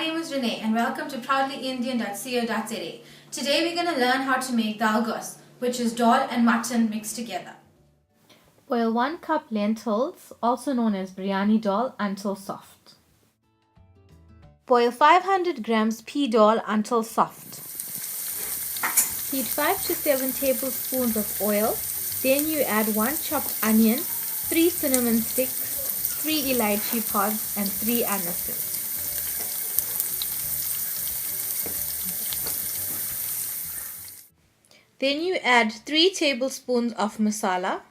name is Renee and welcome to proudlyindian.co.za. Today we're going to learn how to make Daal Gosht, which is dal and mutton mixed together. Boil 1 cup lentils, also known as biryani dal, until soft. Boil 500 grams pea dal until soft. Heat 5 to 7 tablespoons of oil. Then you add 1 chopped onion, 3 cinnamon sticks, 3 elaichi pods and 3 anises. Then you add 3 tablespoons of masala.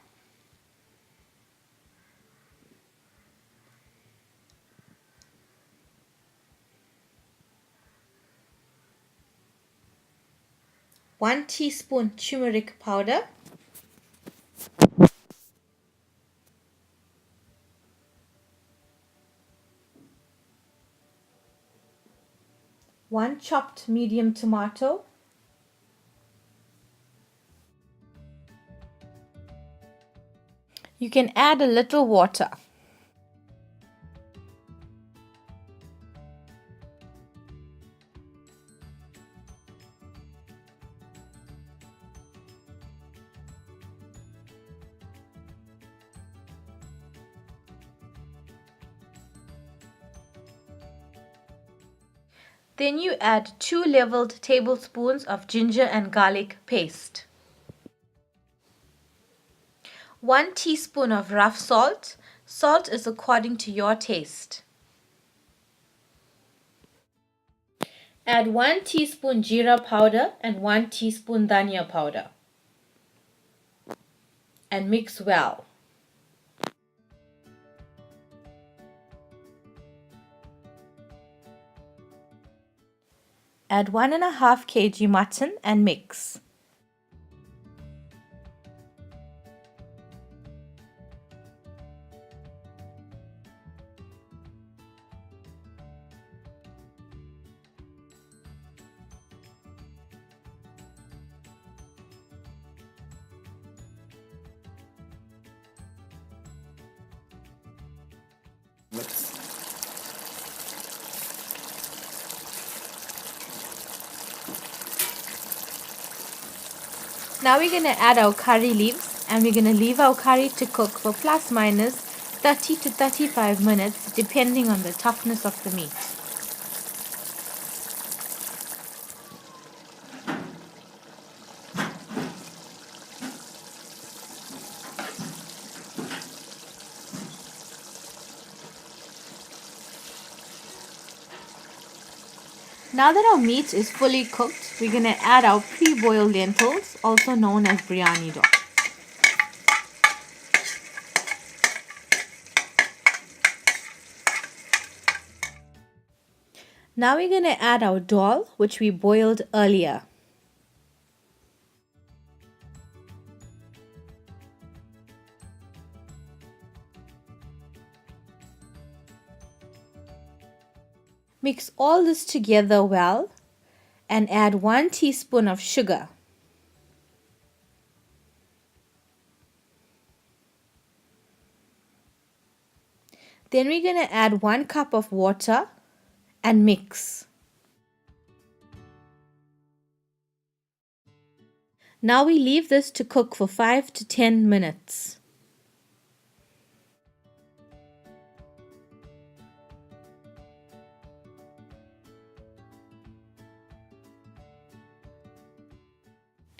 One teaspoon turmeric powder. One chopped medium tomato. You can add a little water. Then you add 2 leveled tablespoons of ginger and garlic paste. 1 teaspoon of rough salt. Salt is according to your taste. Add 1 teaspoon jeera powder and 1 teaspoon dhania powder. And mix well. Add 1.5 kg mutton and mix. Now we're going to add our curry leaves and we're going to leave our curry to cook for plus minus 30 to 35 minutes depending on the toughness of the meat. Now that our meat is fully cooked, we're going to add our pre-boiled lentils, also known as biryani dal. Now we're going to add our dal, which we boiled earlier. Mix all this together well and add 1 teaspoon of sugar. Then we're going to add 1 cup of water and mix. Now we leave this to cook for 5 to 10 minutes.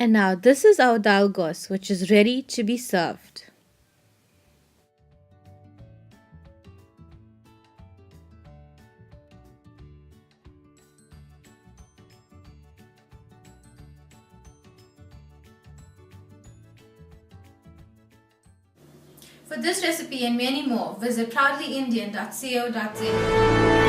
And now this is our Daal Gosht, which is ready to be served. For this recipe and many more, visit proudlyindian.co.za.